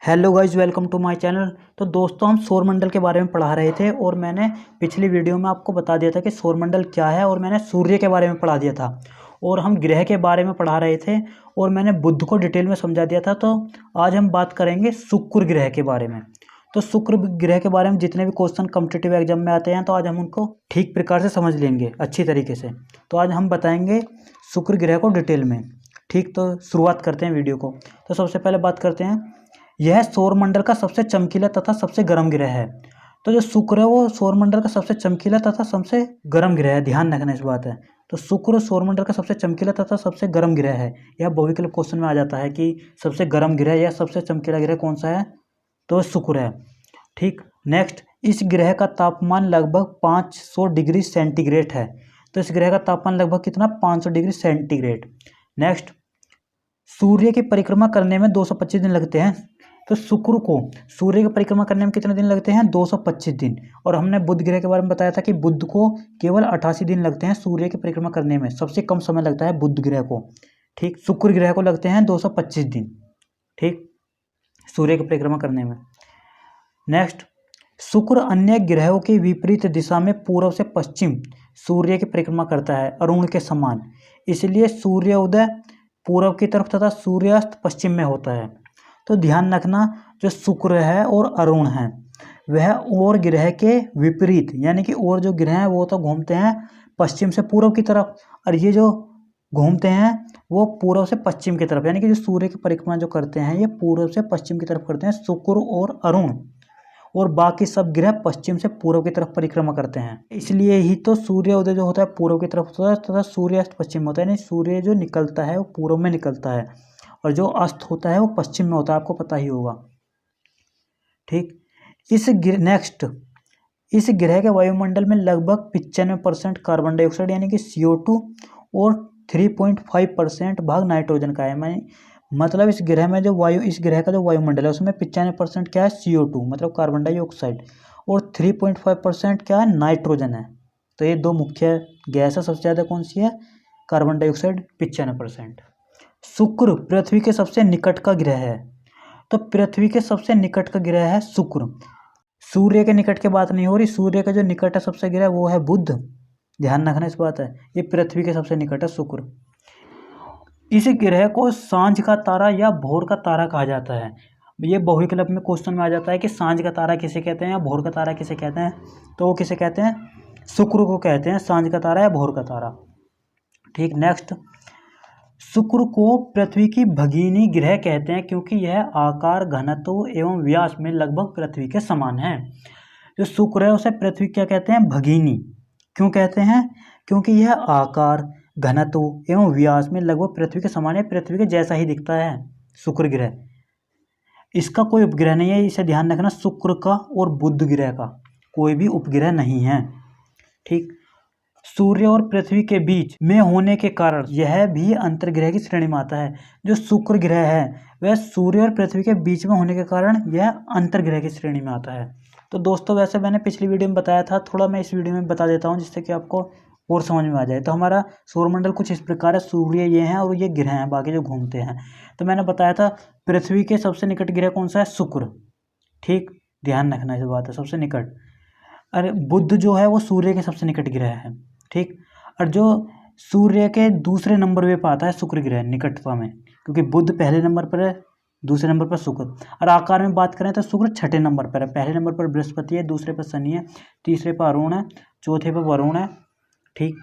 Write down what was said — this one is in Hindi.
Hello guys, welcome to my channel. तो दोस्तों, हम सौरमंडल के बारे में पढ़ा रहे थे और मैंने पिछली वीडियो में आपको बता दिया था कि सौरमंडल क्या है और मैंने सूर्य के बारे में पढ़ा दिया था और हम ग्रह के बारे में पढ़ा रहे थे और मैंने बुध को डिटेल में समझा दिया था। तो आज हम बात करेंगे शुक्र ग्रह के बारे में। तो शुक्र ग्रह के बारे में जितने भी क्वेश्चन कॉम्पिटिटिव एग्जाम में आते हैं तो आज हम उनको ठीक प्रकार से समझ लेंगे अच्छी तरीके से। तो आज हम बताएंगे शुक्र ग्रह को डिटेल में। ठीक, तो शुरुआत करते हैं वीडियो को। तो सबसे पहले बात करते हैं, यह सौरमंडल का सबसे चमकीला तथा सबसे गर्म ग्रह है। तो जो शुक्र है वो सौरमंडल का सबसे चमकीला तथा सबसे गर्म ग्रह है, ध्यान रखना इस बात है। तो शुक्र सौरमंडल का सबसे चमकीला तथा सबसे गर्म ग्रह है। यह बहुविकल्प क्वेश्चन में आ जाता है कि सबसे गर्म ग्रह या सबसे चमकीला ग्रह कौन सा है, तो शुक्र है। ठीक, नेक्स्ट, इस ग्रह का तापमान लगभग 500 डिग्री सेंटीग्रेड है। तो इस ग्रह का तापमान लगभग कितना, 500 डिग्री सेंटीग्रेड। नेक्स्ट, सूर्य की परिक्रमा करने में 225 दिन लगते हैं। तो शुक्र को सूर्य की परिक्रमा करने में कितने दिन लगते हैं, 225 दिन। और हमने बुध ग्रह के बारे में बताया था कि बुध को केवल 88 दिन लगते हैं सूर्य की परिक्रमा करने में, सबसे कम समय लगता है बुध ग्रह को। ठीक, शुक्र ग्रह को लगते हैं 225 दिन, ठीक, सूर्य की परिक्रमा करने में। नेक्स्ट, शुक्र अन्य ग्रहों के विपरीत दिशा में पूर्व से पश्चिम सूर्य की परिक्रमा करता है, अरुण के समान। इसलिए सूर्योदय पूर्व की तरफ तथा सूर्यास्त पश्चिम में होता है। तो ध्यान रखना, जो शुक्र है और अरुण है वह और ग्रह के विपरीत, यानी कि और जो ग्रह हैं वो तो घूमते हैं पश्चिम से पूर्व की तरफ, और ये जो घूमते हैं वो पूर्व से पश्चिम की तरफ, यानी कि जो सूर्य की परिक्रमा जो करते हैं ये पूर्व से पश्चिम की तरफ करते हैं शुक्र और अरुण, और बाकी सब ग्रह पश्चिम से पूर्व की तरफ परिक्रमा करते हैं। इसलिए ही तो सूर्योदय जो होता है पूर्व की तरफ होता है तथा सूर्यास्त पश्चिम होता है, यानी सूर्य जो निकलता है वो पूर्व में निकलता है और जो अस्त होता है वो पश्चिम में होता है, आपको पता ही होगा। ठीक, नेक्स्ट, इस ग्रह के वायुमंडल में लगभग 95% कार्बन डाइऑक्साइड यानी कि CO2 और 3.5% भाग नाइट्रोजन का है। मतलब इस ग्रह में जो इस ग्रह का जो वायुमंडल है उसमें 95% क्या है, CO2 मतलब कार्बन डाइऑक्साइड, और 3.5% क्या है, नाइट्रोजन है। तो ये दो मुख्य गैस है। सबसे ज़्यादा कौन सी है, कार्बन डाइऑक्साइड 95%। शुक्र पृथ्वी के सबसे निकट का ग्रह है। तो पृथ्वी के सबसे निकट का ग्रह है शुक्र। सूर्य के निकट की बात नहीं हो रही, सूर्य का जो निकट है सबसे ग्रह वो है बुध, ध्यान रखना इस बात है। ये पृथ्वी के सबसे निकट है शुक्र। इस ग्रह को सांझ का तारा या भोर का तारा कहा जाता है। ये बहुविकल्प में क्वेश्चन में आ जाता है कि सांझ का तारा किसे कहते हैं या भोर का तारा किसे कहते हैं। तो वो किसे कहते हैं, शुक्र को कहते हैं सांझ का तारा या भोर का तारा। ठीक, नेक्स्ट, शुक्र को पृथ्वी की भगिनी ग्रह कहते हैं क्योंकि यह आकार, घनत्व एवं व्यास में लगभग पृथ्वी के समान है। जो शुक्र है उसे पृथ्वी क्या कहते हैं, भगिनी। क्यों कहते हैं, क्योंकि यह आकार, घनत्व एवं व्यास में लगभग पृथ्वी के समान है, पृथ्वी के जैसा ही दिखता है शुक्र ग्रह। इसका कोई उपग्रह नहीं है, इसे ध्यान रखना, शुक्र का और बुध ग्रह का कोई भी उपग्रह नहीं है। ठीक, सूर्य और पृथ्वी के बीच में होने के कारण यह भी अंतर्ग्रह की श्रेणी में आता है। जो शुक्र ग्रह है वह सूर्य और पृथ्वी के बीच में होने के कारण यह अंतर्ग्रह की श्रेणी में आता है। तो दोस्तों, वैसे मैंने पिछली वीडियो में बताया था, थोड़ा मैं इस वीडियो में बता देता हूँ जिससे कि आपको और समझ में आ जाए। तो हमारा सौरमंडल कुछ इस प्रकार है, सूर्य ये हैं और ये ग्रह हैं बाकी जो घूमते हैं। तो मैंने बताया था पृथ्वी के सबसे निकट ग्रह कौन सा है, शुक्र। ठीक, ध्यान रखना इस बात है, सबसे निकट। अरे बुध जो है वो सूर्य के सबसे निकट ग्रह है। ठीक, और जो सूर्य के दूसरे नंबर पे आता है शुक्र ग्रह निकटता में, क्योंकि बुध पहले नंबर पर है, दूसरे नंबर पर शुक्र। और आकार में बात करें तो शुक्र छठे नंबर पर है, पहले नंबर पर बृहस्पति है, दूसरे पर शनि है, तीसरे पर अरुण है, चौथे पर वरुण है। ठीक,